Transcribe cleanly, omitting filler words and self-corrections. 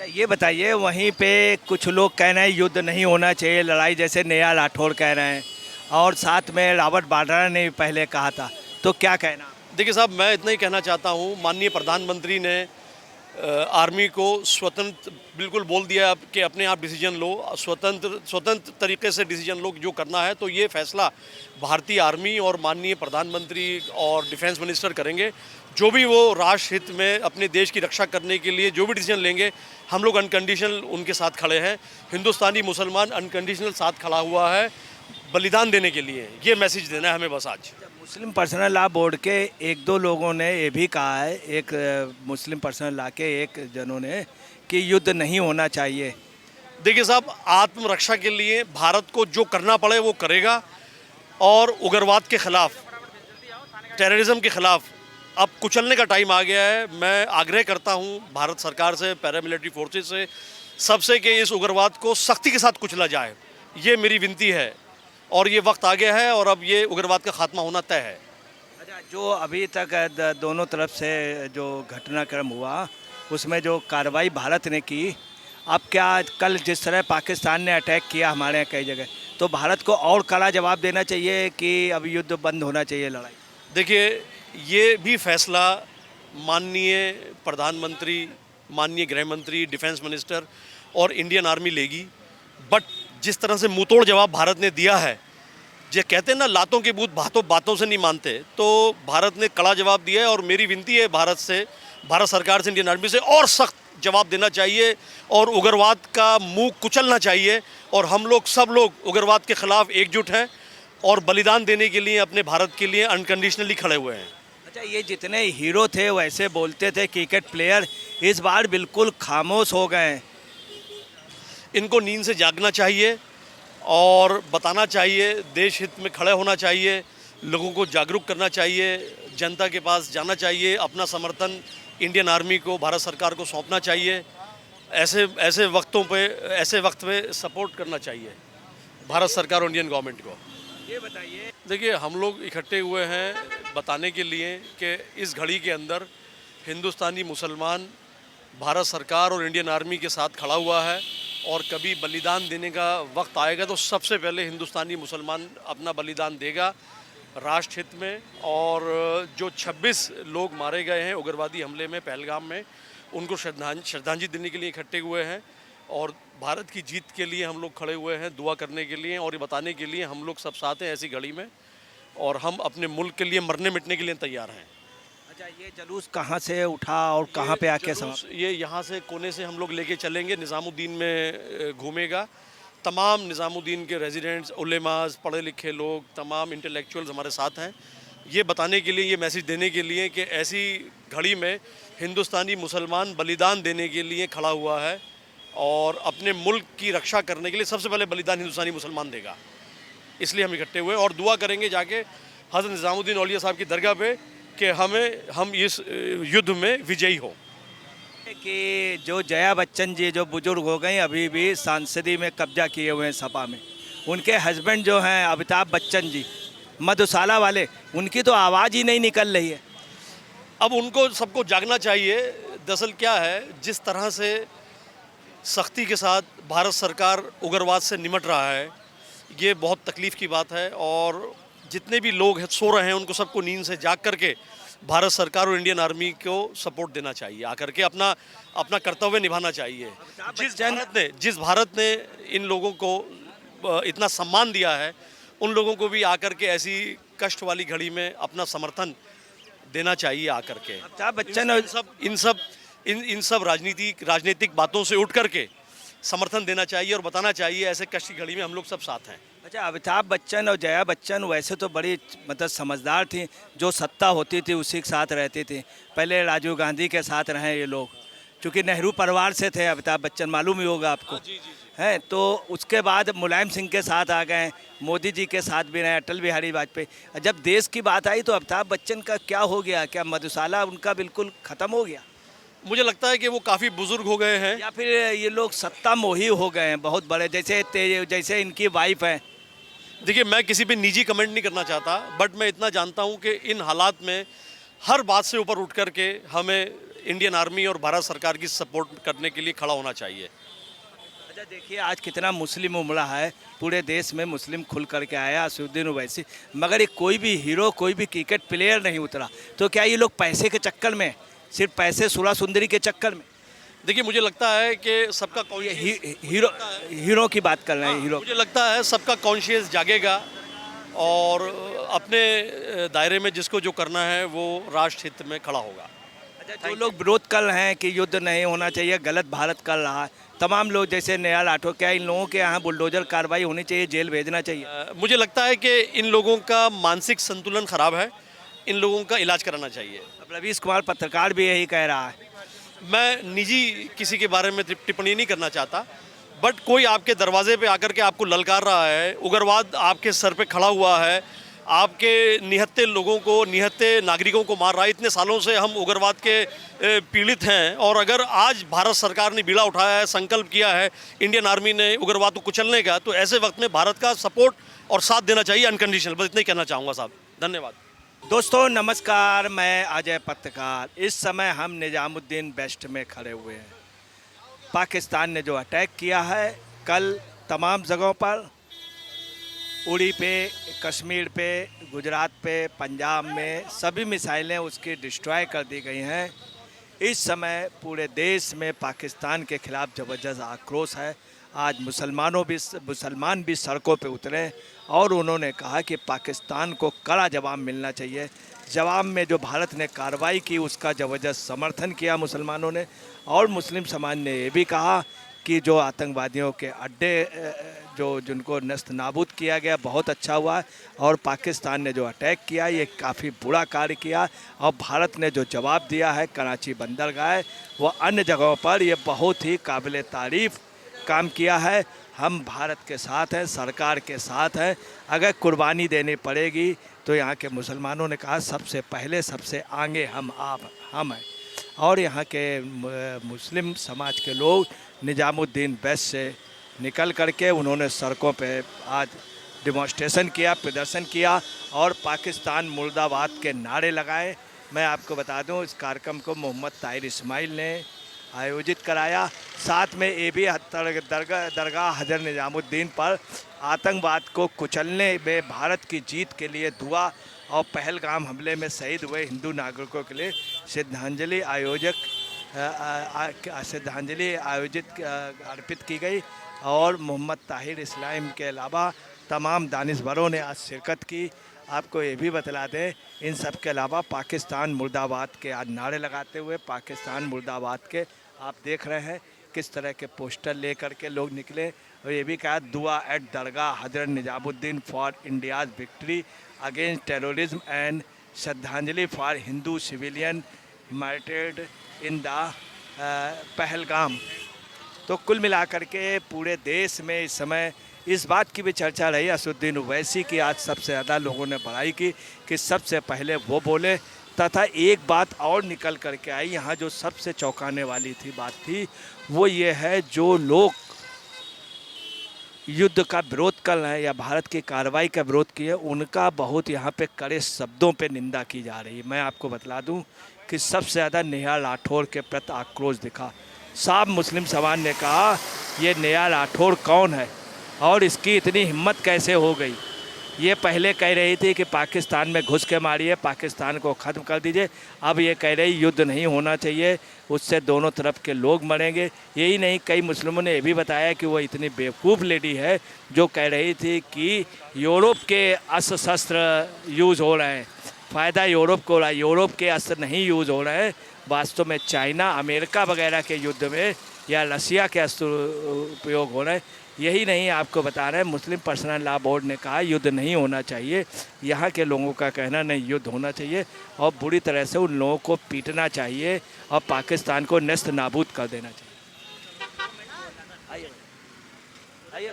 अच्छा, ये बताइए, वहीं पे कुछ लोग कह रहे हैं युद्ध नहीं होना चाहिए, लड़ाई, जैसे नेहा राठौड़ कह रहे हैं, और साथ में रॉबर्ट वाड्रा ने भी पहले कहा था, तो क्या कहना? देखिए साहब, मैं इतना ही कहना चाहता हूँ, माननीय प्रधानमंत्री ने आर्मी को स्वतंत्र बिल्कुल बोल दिया कि अपने आप डिसीजन लो, स्वतंत्र तरीके से डिसीजन लो जो करना है। तो ये फैसला भारतीय आर्मी और माननीय प्रधानमंत्री और डिफेंस मिनिस्टर करेंगे। जो भी वो राष्ट्र हित में अपने देश की रक्षा करने के लिए जो भी डिसीजन लेंगे, हम लोग अनकंडीशनल उनके साथ खड़े हैं। हिंदुस्तानी मुसलमान अनकंडीशनल साथ खड़ा हुआ है बलिदान देने के लिए। ये मैसेज देना है हमें बस आज। मुस्लिम पर्सनल लॉ बोर्ड के एक दो लोगों ने ये भी कहा है, एक मुस्लिम पर्सनल लॉ के एक जनों ने, कि युद्ध नहीं होना चाहिए। देखिए साहब, आत्मरक्षा के लिए भारत को जो करना पड़े वो करेगा, और उग्रवाद के खिलाफ, टेररिज्म के खिलाफ अब कुचलने का टाइम आ गया है। मैं आग्रह करता हूं भारत सरकार से, पैरामिलिट्री फोर्सेस से, सबसे कि इस उग्रवाद को सख्ती के साथ कुचला जाए। ये मेरी विनती है, और ये वक्त आ गया है, और अब ये उग्रवाद का खात्मा होना तय है। अच्छा, जो अभी तक दोनों तरफ से जो घटनाक्रम हुआ, उसमें जो कार्रवाई भारत ने की, अब क्या कल जिस तरह पाकिस्तान ने अटैक किया हमारे यहाँ कई जगह, तो भारत को और कड़ा जवाब देना चाहिए कि अब युद्ध बंद होना चाहिए, लड़ाई? देखिए, ये भी फैसला माननीय प्रधानमंत्री, माननीय गृह मंत्री, डिफेंस मिनिस्टर और इंडियन आर्मी लेगी। बट जिस तरह से मुंहतोड़ जवाब भारत ने दिया है, जो कहते हैं ना, लातों के भूत बातों बातों से नहीं मानते, तो भारत ने कड़ा जवाब दिया है। और मेरी विनती है भारत से, भारत सरकार से, इंडियन आर्मी से, और सख्त जवाब देना चाहिए और उग्रवाद का मुंह कुचलना चाहिए। और हम लोग, सब लोग उग्रवाद के खिलाफ एकजुट हैं और बलिदान देने के लिए, अपने भारत के लिए अनकंडीशनली खड़े हुए हैं। अच्छा, ये जितने हीरो थे वैसे बोलते थे क्रिकेट प्लेयर, इस बार बिल्कुल खामोश हो गए हैं। इनको नींद से जागना चाहिए और बताना चाहिए, देश हित में खड़े होना चाहिए, लोगों को जागरूक करना चाहिए, जनता के पास जाना चाहिए, अपना समर्थन इंडियन आर्मी को, भारत सरकार को सौंपना चाहिए। ऐसे ऐसे वक्त पे सपोर्ट करना चाहिए भारत सरकार और इंडियन गवर्नमेंट को। ये बताइए, देखिए, हम लोग इकट्ठे हुए हैं बताने के लिए कि इस घड़ी के अंदर हिंदुस्तानी मुसलमान भारत सरकार और इंडियन आर्मी के साथ खड़ा हुआ है, और कभी बलिदान देने का वक्त आएगा तो सबसे पहले हिंदुस्तानी मुसलमान अपना बलिदान देगा राष्ट्र हित में। और जो 26 लोग मारे गए हैं उग्रवादी हमले में, पहलगाम में, उनको श्रद्धांजलि देने के लिए इकट्ठे हुए हैं, और भारत की जीत के लिए हम लोग खड़े हुए हैं, दुआ करने के लिए, और ये बताने के लिए हम लोग सब साथ हैं ऐसी घड़ी में, और हम अपने मुल्क के लिए मरने मिटने के लिए तैयार हैं। अच्छा, ये जुलूस कहाँ से उठा और कहाँ पे आके समाप्त? ये यहाँ से कोने से हम लोग लेके चलेंगे, निज़ामुद्दीन में घूमेगा। तमाम निज़ामुद्दीन के रेजिडेंट्स, उलेमास, पढ़े लिखे लोग, तमाम इंटेलेक्चुअल्स हमारे साथ हैं, ये बताने के लिए, ये मैसेज देने के लिए कि ऐसी घड़ी में हिंदुस्तानी मुसलमान बलिदान देने के लिए खड़ा हुआ है, और अपने मुल्क की रक्षा करने के लिए सबसे पहले बलिदान हिंदुस्तानी मुसलमान देगा। इसलिए हम इकट्ठे हुए और दुआ करेंगे जाके हज़रत निज़ामुद्दीन औलिया साहब की दरगाह पे कि हम इस युद्ध में विजयी हो। कि जो जया बच्चन जी जो बुजुर्ग हो गई, अभी भी सांसदी में कब्जा किए हुए हैं सपा में, उनके हस्बैंड जो हैं अमिताभ बच्चन जी, मधुशाला वाले, उनकी तो आवाज़ ही नहीं निकल रही है। अब उनको सबको जागना चाहिए। दरअसल क्या है, जिस तरह से सख्ती के साथ भारत सरकार उग्रवाद से निमट रहा है, ये बहुत तकलीफ़ की बात है। और जितने भी लोग सो रहे हैं, उनको सबको नींद से जाग करके भारत सरकार और इंडियन आर्मी को सपोर्ट देना चाहिए, आकर के अपना कर्तव्य निभाना चाहिए। जिस भारत ने इन लोगों को इतना सम्मान दिया है, उन लोगों को भी आकर के ऐसी कष्ट वाली घड़ी में अपना समर्थन देना चाहिए आकर के। अमिताभ बच्चन इन सब राजनीतिक बातों से उठ करके समर्थन देना चाहिए और बताना चाहिए ऐसे कष्ट की घड़ी में हम लोग सब साथ हैं। अच्छा, अमिताभ बच्चन और जया बच्चन वैसे तो बड़ी मतलब समझदार थी, जो सत्ता होती थी उसी के साथ रहती थी। पहले राजीव गांधी के साथ रहे ये लोग, क्योंकि नेहरू परिवार से थे अमिताभ बच्चन, मालूम ही होगा आपको। हैं, तो उसके बाद मुलायम सिंह के साथ आ गए, मोदी जी के साथ भी रहे, अटल बिहारी वाजपेयी। जब देश की बात आई तो अमिताभ बच्चन का क्या हो गया? क्या मधुशाला उनका बिल्कुल ख़त्म हो गया? मुझे लगता है कि वो काफ़ी बुजुर्ग हो गए हैं, या फिर ये लोग सत्ता मोही हो गए हैं बहुत बड़े, जैसे इनकी वाइफ है। देखिए, मैं किसी पे निजी कमेंट नहीं करना चाहता, बट मैं इतना जानता हूं कि इन हालात में हर बात से ऊपर उठ कर के हमें इंडियन आर्मी और भारत सरकार की सपोर्ट करने के लिए खड़ा होना चाहिए। अच्छा देखिए आज कितना मुस्लिम उमड़ा है, पूरे देश में मुस्लिम खुल करके आया असदुद्दीन ओवैसी, मगर ये कोई भी हीरो कोई भी क्रिकेट प्लेयर नहीं उतरा। तो क्या ये लोग पैसे के चक्कर में, सिर्फ पैसे सुरा सुंदरी के चक्कर में? देखिए मुझे लगता है कि सबका ये कॉन्शियस हीरो की बात कर रहे हैं, हीरो। मुझे लगता है सबका कॉन्शियस जागेगा और अपने दायरे में जिसको जो करना है वो राष्ट्र हित में खड़ा होगा। अच्छा जो लोग विरोध कर रहे हैं कि युद्ध नहीं होना चाहिए, गलत भारत कर रहा है, तमाम लोग जैसे नया राठौर, क्या इन लोगों के यहाँ बुलडोजर कार्रवाई होनी चाहिए, जेल भेजना चाहिए? मुझे लगता है कि इन लोगों का मानसिक संतुलन खराब है, इन लोगों का इलाज कराना चाहिए। अब रवीश कुमार पत्रकार भी यही कह रहा है। मैं निजी किसी के बारे में टिप्पणी नहीं करना चाहता, बट कोई आपके दरवाजे पे आकर के आपको ललकार रहा है, उग्रवाद आपके सर पे खड़ा हुआ है, आपके निहत्थे लोगों को, निहत्थे नागरिकों को मार रहा है। इतने सालों से हम उग्रवाद के पीड़ित हैं और अगर आज भारत सरकार ने बीड़ा उठाया है, संकल्प किया है इंडियन आर्मी ने उग्रवाद को कुचलने का, तो ऐसे वक्त में भारत का सपोर्ट और साथ देना चाहिए अनकंडीशनल। बस इतना ही कहना चाहूँगा साहब, धन्यवाद। दोस्तों नमस्कार, मैं अजय पत्रकार। इस समय हम निजामुद्दीन वेस्ट में खड़े हुए हैं। पाकिस्तान ने जो अटैक किया है कल तमाम जगहों पर, उड़ी पे, कश्मीर पे, गुजरात पे, पंजाब में, सभी मिसाइलें उसकी डिस्ट्रॉय कर दी गई हैं। इस समय पूरे देश में पाकिस्तान के खिलाफ ज़बरदस्त आक्रोश है। आज मुसलमान भी सड़कों पे उतरे और उन्होंने कहा कि पाकिस्तान को कड़ा जवाब मिलना चाहिए। जवाब में जो भारत ने कार्रवाई की उसका ज़बरदस्त समर्थन किया मुसलमानों ने, और मुस्लिम समाज ने ये भी कहा कि जो आतंकवादियों के अड्डे जिनको नस्त नाबूद किया गया बहुत अच्छा हुआ है, और पाकिस्तान ने जो अटैक किया ये काफ़ी बुरा कार्य किया, और भारत ने जो जवाब दिया है कराची बंदरगाह व अन्य जगहों पर ये बहुत ही काबिल तारीफ़ काम किया है। हम भारत के साथ हैं, सरकार के साथ हैं। अगर कुर्बानी देनी पड़ेगी तो यहाँ के मुसलमानों ने कहा सबसे पहले सबसे आगे हम हैं। और यहाँ के मुस्लिम समाज के लोग निजामुद्दीन वेस्ट से निकल करके उन्होंने सड़कों पे आज डिमॉन्स्ट्रेशन किया, प्रदर्शन किया और पाकिस्तान मुर्दाबाद के नारे लगाए। मैं आपको बता दूं इस कार्यक्रम को मोहम्मद ताहिर इस्माइल ने आयोजित कराया। साथ में ये भी दरगाह हजरत निजामुद्दीन पर आतंकवाद को कुचलने में भारत की जीत के लिए दुआ और पहलगाम हमले में शहीद हुए हिंदू नागरिकों के लिए श्रद्धांजलि आयोजित अर्पित की गई। और मोहम्मद ताहिर इस्लाम के अलावा तमाम दानिशवरों ने आज शिरकत की। आपको ये भी बतला दें इन सब के अलावा पाकिस्तान मुर्दाबाद के आज नारे लगाते हुए पाकिस्तान मुर्दाबाद के आप देख रहे हैं किस तरह के पोस्टर ले करके लोग निकले। और ये भी कहा दुआ at dargah Hazrat Nizamuddin for India's victory against terrorism and shraddhanjali for Hindu civilian martyred in the Pahalgam. तो कुल मिलाकर के पूरे देश में इस समय इस बात की भी चर्चा रही असदुद्दीन ओवैसी की आज सबसे ज़्यादा लोगों ने बड़ाई की कि सबसे पहले वो बोले। तथा एक बात और निकल करके आई यहाँ जो सबसे चौंकाने वाली बात थी वो ये है जो लोग युद्ध का विरोध कर रहे हैं या भारत की कार्रवाई का विरोध किए उनका बहुत यहाँ पे कड़े शब्दों पे निंदा की जा रही है। मैं आपको बतला दूं कि सबसे ज़्यादा नेहा राठौर के प्रति आक्रोश दिखा। साफ मुस्लिम समाज ने कहा ये नेहा राठौर कौन है और इसकी इतनी हिम्मत कैसे हो गई। ये पहले कह रही थी कि पाकिस्तान में घुस के मारिए, पाकिस्तान को ख़त्म कर दीजिए। अब ये कह रही युद्ध नहीं होना चाहिए, उससे दोनों तरफ के लोग मरेंगे। यही नहीं, कई मुस्लिमों ने यह भी बताया कि वो इतनी बेवकूफ़ लेडी है जो कह रही थी कि यूरोप के अस्त्र शस्त्र यूज़ हो रहे हैं, फ़ायदा यूरोप को हो रहा है। यूरोप के अस्त्र नहीं यूज़ हो रहे हैं, वास्तव में चाइना, अमेरिका वगैरह के युद्ध में या रसिया के अस्त्र उपयोग हो रहे हैं। यही नहीं, आपको बता रहे हैं मुस्लिम पर्सनल लॉ बोर्ड ने कहा युद्ध नहीं होना चाहिए। यहाँ के लोगों का कहना नहीं, युद्ध होना चाहिए और बुरी तरह से उन लोगों को पीटना चाहिए और पाकिस्तान को नेस्त नाबूद कर देना चाहिए। आइए